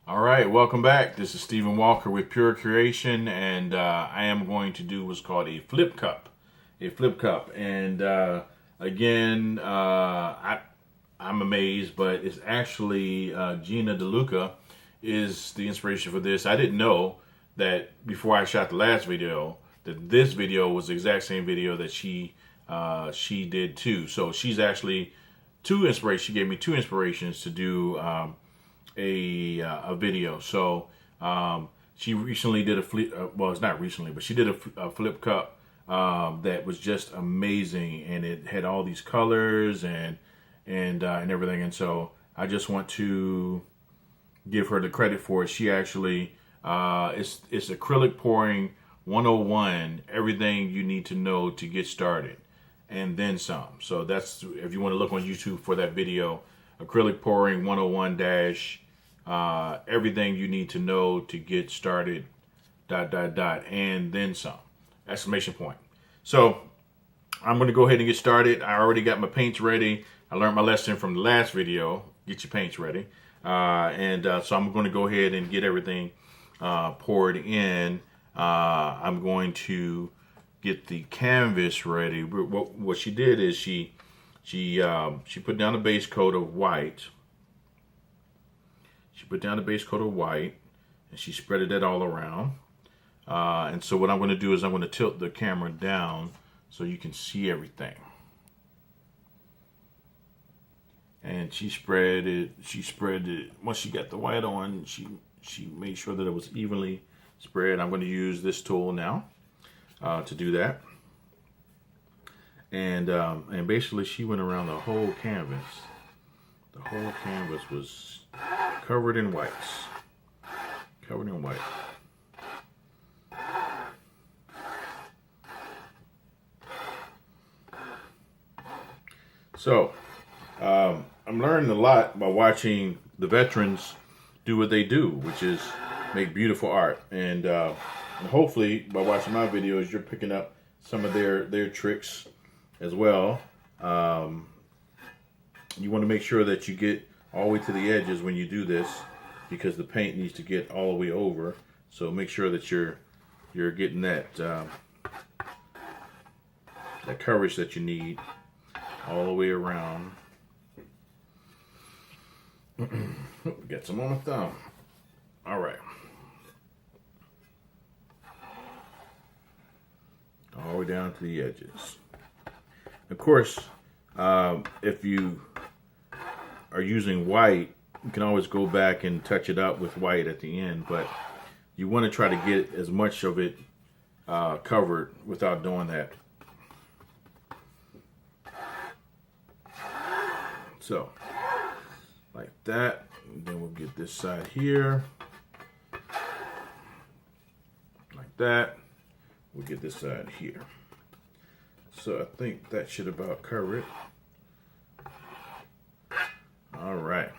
All right, welcome back. This is Stephen Walker with Pure Creation, and I am going to do what's called a flip cup. A flip cup, and again, I'm amazed, but it's actually Gina DeLuca is the inspiration for this. I didn't know that before I shot the last video that this video was the exact same video that she did too. So she's actually two inspirations. She gave me two inspirations to do. A video. So she recently did a flip. Well, it's not recently, but she did a flip cup that was just amazing, and it had all these colors and everything. And so I just want to give her the credit for it. She actually it's acrylic pouring 101. Everything you need to know to get started, and then some. So that's if you want to look on YouTube for that video. Acrylic pouring 101 dash everything you need to know to get started and then some exclamation point. So I'm going to go ahead and get started. I already got my paints ready. I learned my lesson from the last video. Get your paints ready. So I'm going to go ahead and get everything poured in. I'm going to get the canvas ready. What she did is she put down a base coat of white. She put down the base coat of white, and she spreaded it all around. And so what I'm going to do is I'm going to tilt the camera down so you can see everything. And she spread it. Once she got the white on, she made sure that it was evenly spread. I'm going to use this tool now to do that. And basically she went around the whole canvas. The whole canvas was covered in whites. Covered in white. So, I'm learning a lot by watching the veterans do what they do, which is make beautiful art. And hopefully, by watching my videos, you're picking up some of their tricks as well. You want to make sure that you get all the way to the edges when you do this, because the paint needs to get all the way over. So make sure that you're getting that coverage that you need all the way around. Get some on my thumb. All right. All the way down to the edges. Of course, if you are using white, you can always go back and touch it up with white at the end, but you want to try to get as much of it covered without doing that. So, like that. And then we'll get this side here. Like that. We'll get this side here. So I think that should about cover it. All right.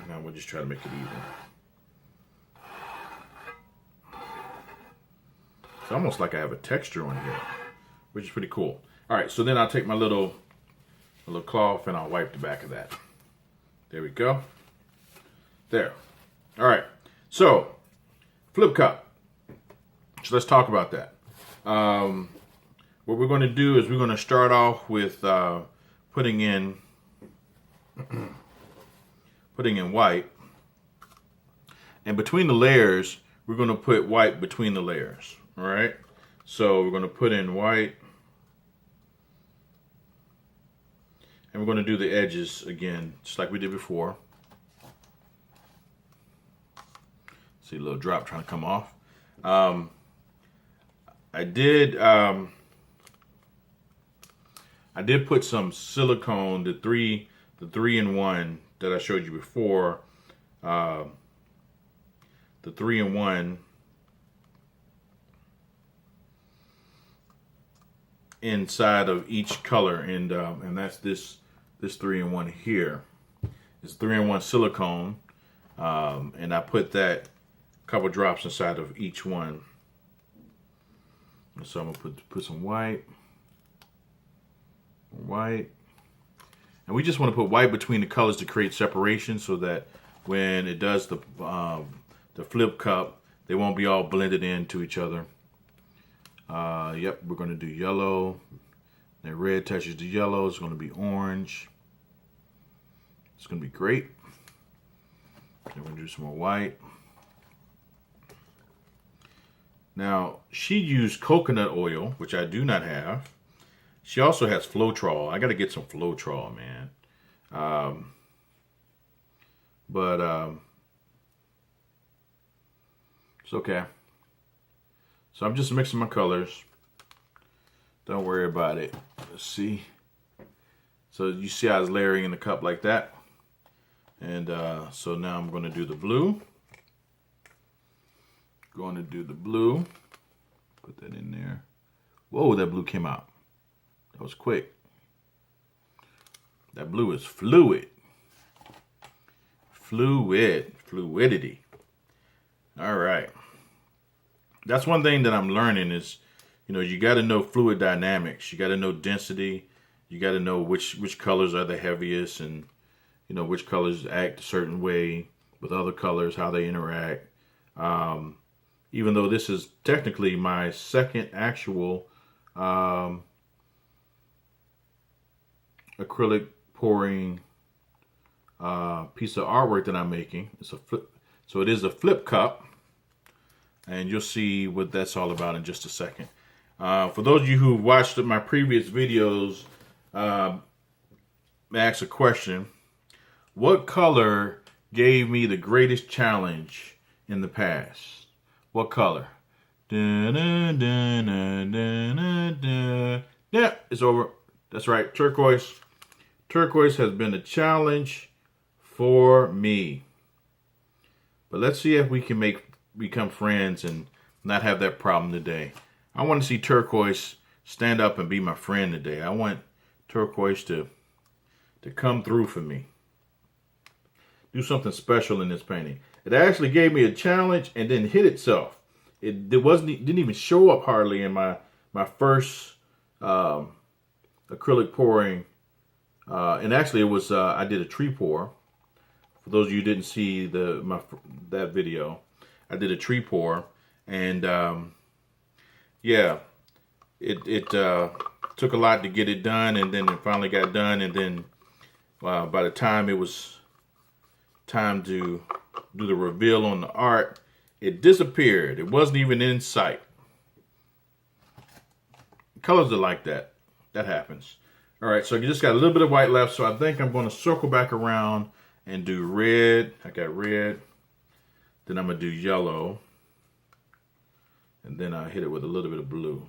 Now we'll just try to make it even. It's almost like I have a texture on here, which is pretty cool. All right, so then I'll take my little cloth and I'll wipe the back of that. There we go. There. All right. So, flip cup. So let's talk about that. What we're going to do is we're going to start off with putting in white, and between the layers we're going to put white between the layers. All right, so we're going to put in white, and we're going to do the edges again just like we did before. See a little drop trying to come off. I did put some silicone, the three in one that I showed you before. The 3-in-1 inside of each color, and that's this 3-in-1 here. It's 3-in-1 silicone, and I put that couple drops inside of each one. So I'm gonna put some white, And we just want to put white between the colors to create separation so that when it does the flip cup, they won't be all blended into each other. Yep, we're going to do yellow. Then red touches the yellow. It's going to be orange. It's going to be great. Then we're going to do some more white. Now, she used coconut oil, which I do not have. She also has Floetrol. I got to get some Floetrol, man. It's okay. So I'm just mixing my colors. Don't worry about it. Let's see. So you see I was layering in the cup like that. And so now I'm going to do the blue. Going to do the blue. Put that in there. Whoa, that blue came out. That was quick. That blue is fluid. Fluidity. All right. That's one thing that I'm learning is, you got to know fluid dynamics. You got to know density. You got to know which colors are the heaviest and, which colors act a certain way with other colors, how they interact. Even though this is technically my second actual acrylic pouring piece of artwork that I'm making. So it is a flip cup, and you'll see what that's all about in just a second. For those of you who watched my previous videos, I asked a question: what color gave me the greatest challenge in the past? What color? Yeah, it's over. That's right, turquoise. Turquoise has been a challenge for me. But let's see if we can become friends and not have that problem today. I want to see turquoise stand up and be my friend today. I want turquoise to come through for me. Do something special in this painting. It actually gave me a challenge and then hit itself. It didn't even show up hardly in my first acrylic pouring. And actually it was I did a tree pour. For those of you who didn't see that video, I did a tree pour, and yeah, it took a lot to get it done, and then it finally got done, and then by the time it was time to do the reveal on the art, it disappeared. It wasn't even in sight. Colors are like that. That happens. All right, so you just got a little bit of white left, so I think I'm going to circle back around and do red. I got red. Then I'm going to do yellow. And then I hit it with a little bit of blue.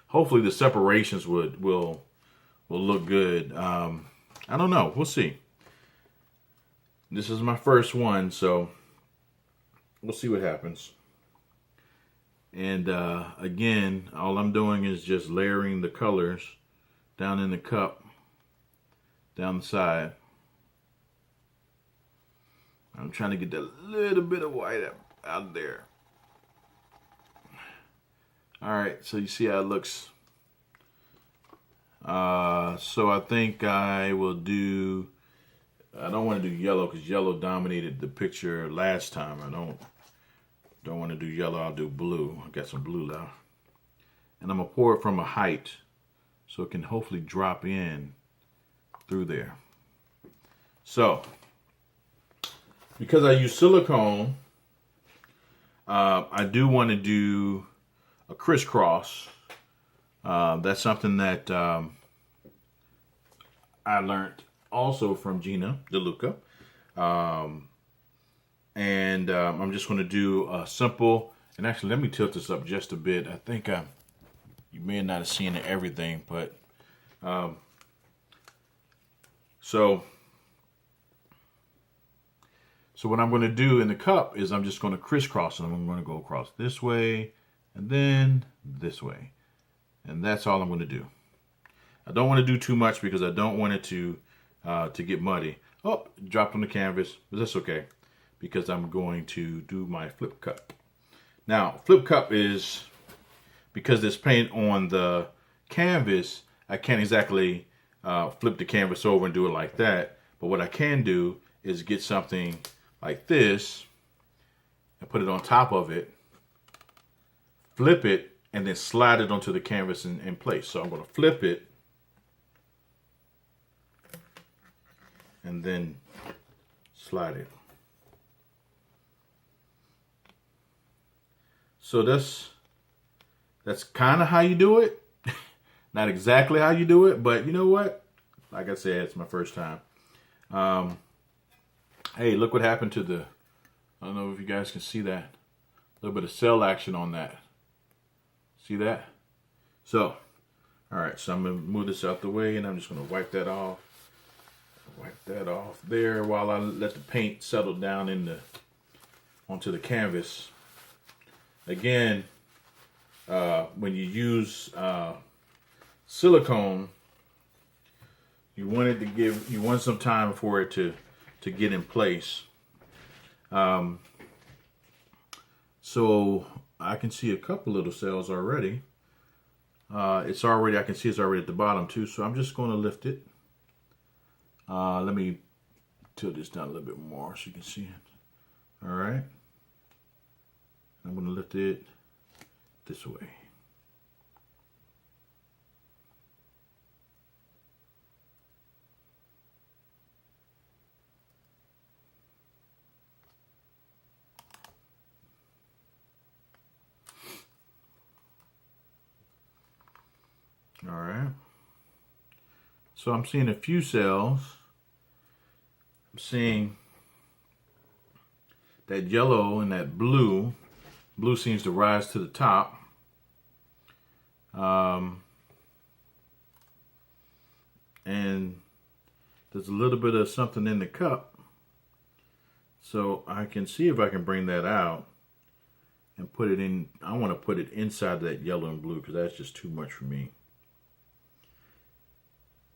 Hopefully the separations will look good. I don't know. We'll see. This is my first one, so we'll see what happens. And again, all I'm doing is just layering the colors down in the cup, down the side. I'm trying to get that little bit of white out there. All right, so you see how it looks. So I think I will do, I don't want to do yellow because yellow dominated the picture last time. I don't want to do yellow. I'll do blue. I got some blue left. And I'm going to pour it from a height so it can hopefully drop in through there. So, because I use silicone, I do want to do a crisscross. That's something that I learned also from Gina DeLuca. And I'm just going to do a simple, and actually let me tilt this up just a bit. I think you may not have seen everything, but so what I'm going to do in the cup is I'm just going to crisscross them. I'm going to go across this way and then this way. And that's all I'm going to do. I don't want to do too much because I don't want it to get muddy. Oh, it dropped on the canvas, but that's okay because I'm going to do my flip cup. Now, flip cup is, because there's paint on the canvas, I can't exactly flip the canvas over and do it like that. But what I can do is get something like this and put it on top of it, flip it, and then slide it onto the canvas in place. So I'm going to flip it and then slide it. So that's kind of how you do it. Not exactly how you do it, but you know what? Like I said, it's my first time. Hey, look what happened to the, I don't know if you guys can see that. A little bit of cell action on that. See that? So, all right, so I'm going to move this out the way, and I'm just going to wipe that off. Wipe that off there while I let the paint settle down onto the canvas. Again, when you use silicone, you want some time for it to get in place. So I can see a couple little cells already. I can see it's already at the bottom too. So I'm just going to lift it. Let me tilt this down a little bit more so you can see it. All right. I'm going to lift it this way. All right. So I'm seeing a few cells. I'm seeing that yellow and that blue. Blue seems to rise to the top. And there's a little bit of something in the cup. So I can see if I can bring that out and put it in. I want to put it inside that yellow and blue because that's just too much for me.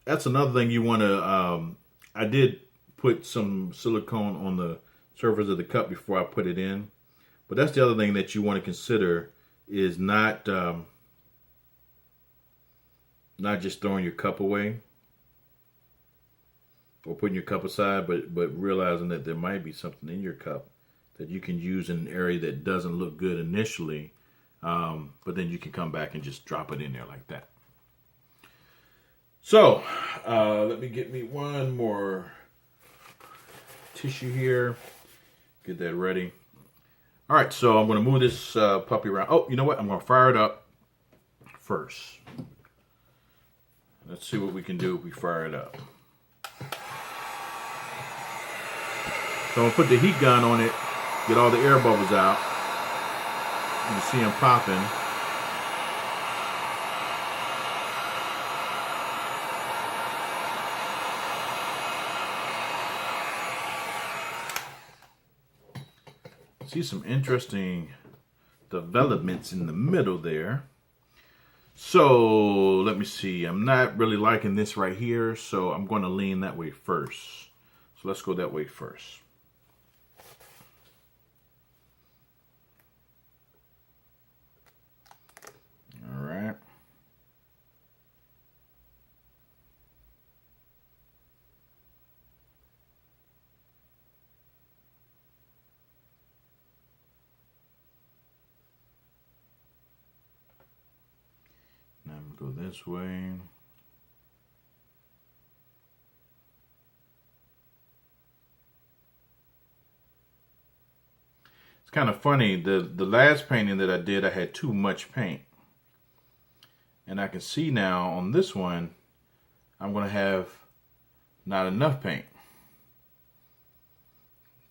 That's another thing you want to, I did put some silicone on the surface of the cup before I put it in. But that's the other thing that you want to consider is not just throwing your cup away or putting your cup aside, but realizing that there might be something in your cup that you can use in an area that doesn't look good initially, but then you can come back and just drop it in there like that. So, let me get me one more tissue here. Get that ready. All right, so I'm going to move this puppy around. Oh, you know what? I'm going to fire it up first. Let's see what we can do if we fire it up. So I'm going to put the heat gun on it, get all the air bubbles out. You can see them popping. See some interesting developments in the middle there. So let me see. I'm not really liking this right here, so I'm going to lean that way first. So let's go that way first. All right. Now I'm going to go this way. It's kind of funny. The last painting that I did, I had too much paint. And I can see now on this one, I'm going to have not enough paint.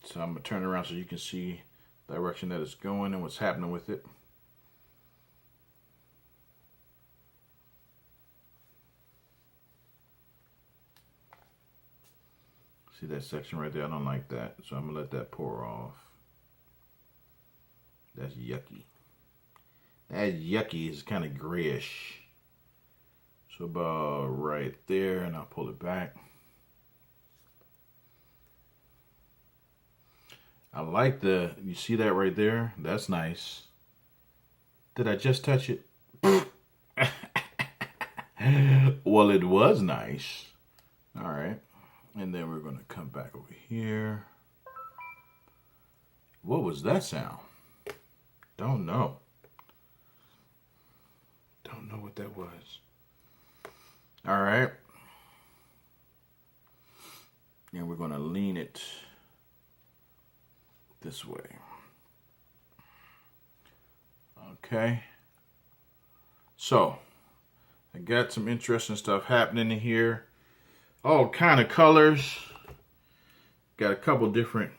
So I'm going to turn it around so you can see the direction that it's going and what's happening with it. See that section right there? I don't like that. So I'm going to let that pour off. That's yucky. That yucky is kind of grayish. So about right there, and I'll pull it back. I like you see that right there? That's nice. Did I just touch it? Well, it was nice. All right. And then we're going to come back over here. What was that sound? Don't know. Don't know what that was. All right. And we're going to lean it this way. Okay. So, I got some interesting stuff happening in here. All kind of colors. Got a couple different.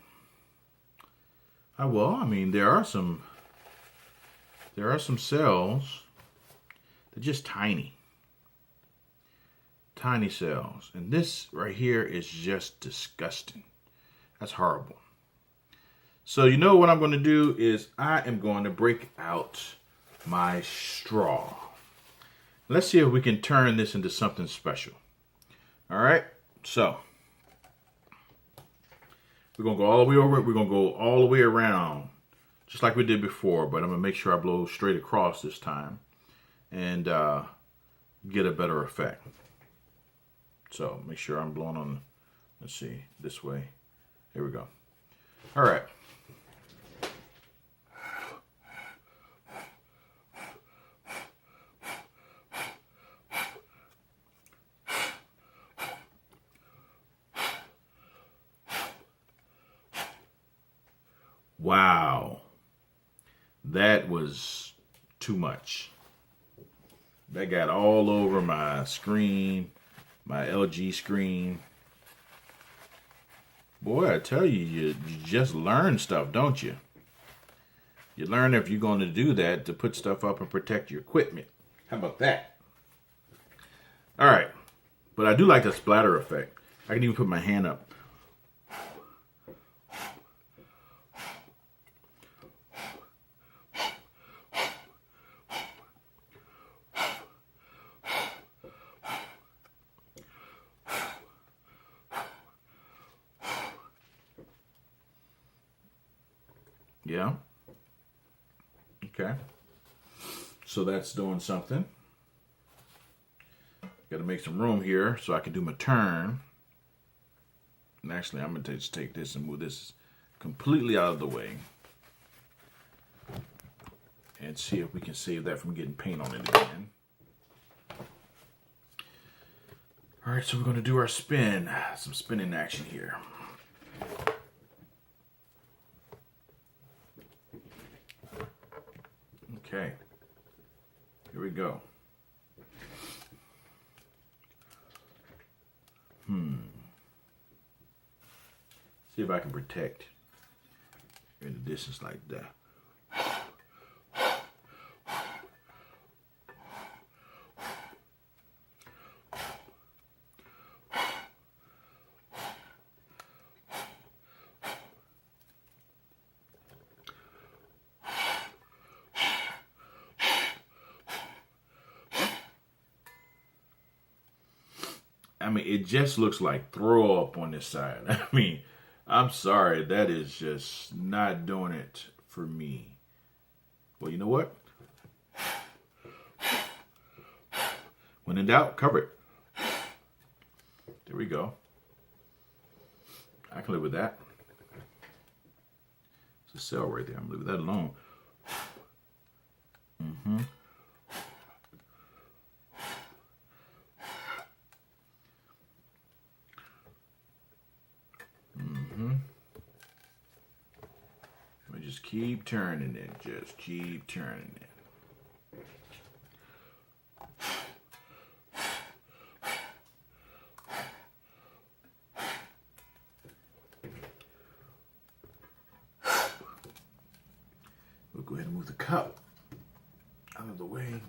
Well, I mean, there are some cells. They're just tiny. Tiny cells. And this right here is just disgusting. That's horrible. So you know what I'm going to do is I am going to break out my straw. Let's see if we can turn this into something special. All right. So we're going to go all the way over it. We're going to go all the way around just like we did before. But I'm going to make sure I blow straight across this time and get a better effect. So make sure I'm blowing on, let's see, this way. Here we go. All right. Wow. That was too much. That got all over my screen, my LG screen. Boy, I tell you, you just learn stuff, don't you? You learn if you're going to do that to put stuff up and protect your equipment. How about that? All right. But I do like the splatter effect. I can even put my hand up. Yeah. Okay. So that's doing something. Got to make some room here so I can do my turn. And actually, I'm going to just take this and move this completely out of the way. And see if we can save that from getting paint on it again. All right, so we're going to do our spin. Some spinning action here. Okay, here we go. See if I can protect in the distance like that. I mean, it just looks like throw up on this side. I mean, I'm sorry, that is just not doing it for me. Well, you know what? When in doubt, cover it. There we go. I can live with that. It's a cell right there. I'm gonna leave that alone. Mm-hmm. Just keep turning it. Just keep turning it. We'll go ahead and move the cup out of the way.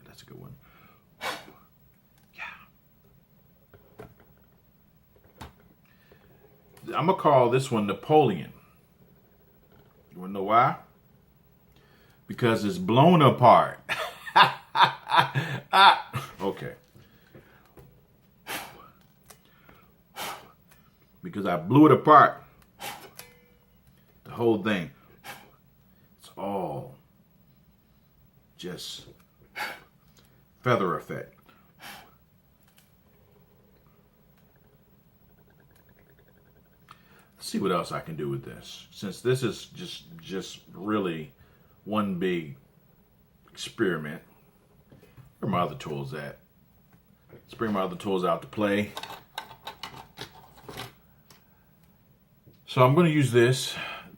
That's a good one. Yeah. I'm going to call this one Napoleon. You want to know why? Because it's blown apart. Okay. because I blew it apart. The whole thing. It's all just feather effect. Let's see what else I can do with this. Since this is just really one big experiment. Where are my other tools at? Let's bring my other tools out to play. So I'm going to use this.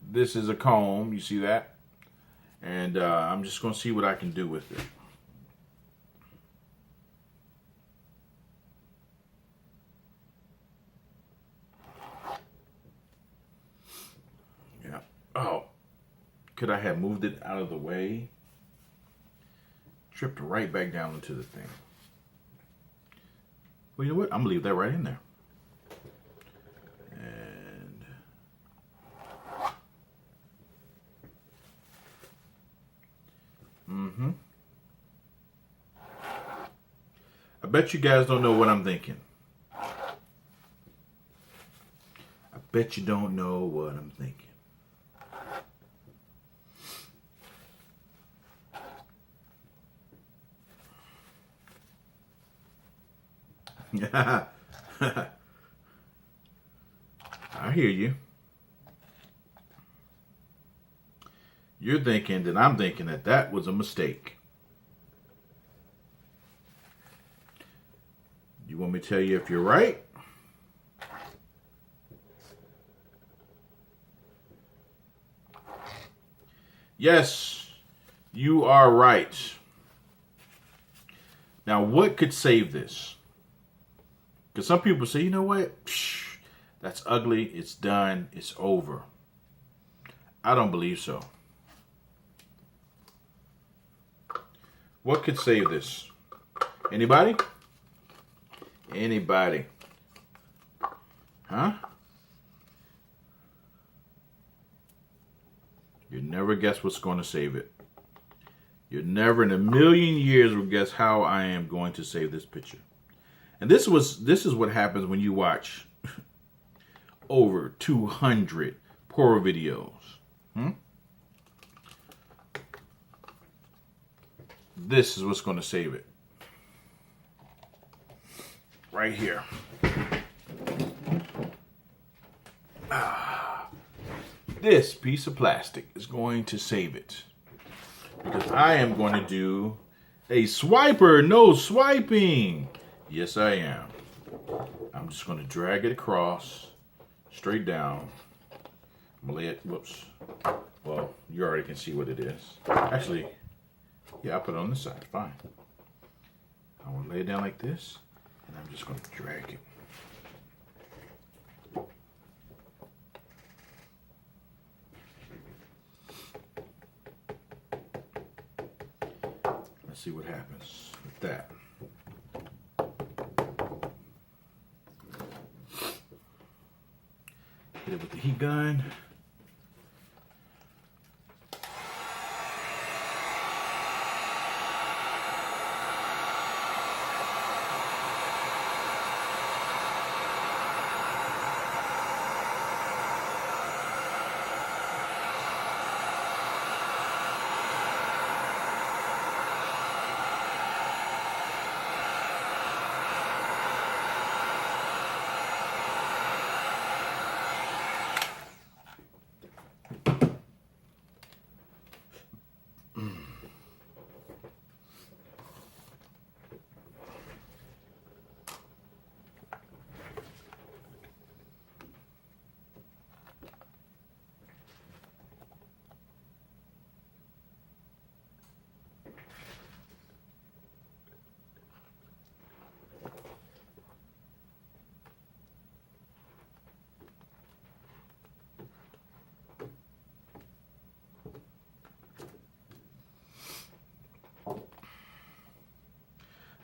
This is a comb. You see that? And I'm just going to see what I can do with it. Yeah. Oh. Could I have moved it out of the way? Tripped right back down into the thing. Well, you know what? I'm going to leave that right in there. And I bet you guys don't know what I'm thinking. I bet you don't know what I'm thinking. I hear you. You're thinking that I'm thinking that that was a mistake. You want me to tell you if you're right? Yes, you are right. Now, what could save this? Because some people say, you know what? Psh, that's ugly. It's done. It's over. I don't believe so. What could save this? Anybody? Anybody? Huh? You never guess what's going to save it. You never in a million years will guess how I am going to save this picture. And this is what happens when you watch over 200 horror videos. This is what's going to save it. Right here. This piece of plastic is going to save it. Because I am going to do a swiper. No swiping. Yes, I am. I'm just going to drag it across, straight down. I'm going to lay it, whoops. Well, you already can see what it is. Actually, yeah, I'll put it on this side, fine. I'm going to lay it down like this, and I'm just going to drag it. Let's see what happens with that. Hit it with the heat gun.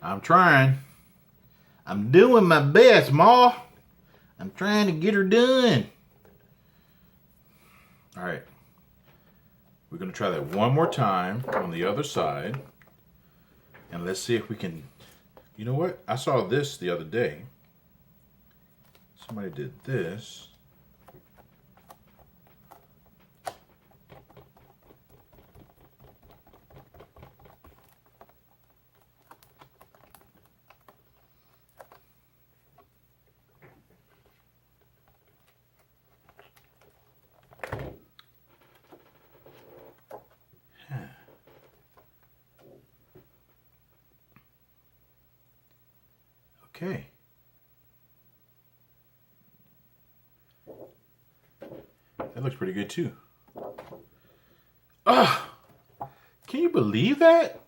I'm trying. I'm doing my best, Ma. I'm trying to get her done. All right. We're going to try that one more time on the other side. And let's see if we can... You know what? I saw this the other day. somebody did this. Okay. That looks pretty good too. Ah! Can you believe that?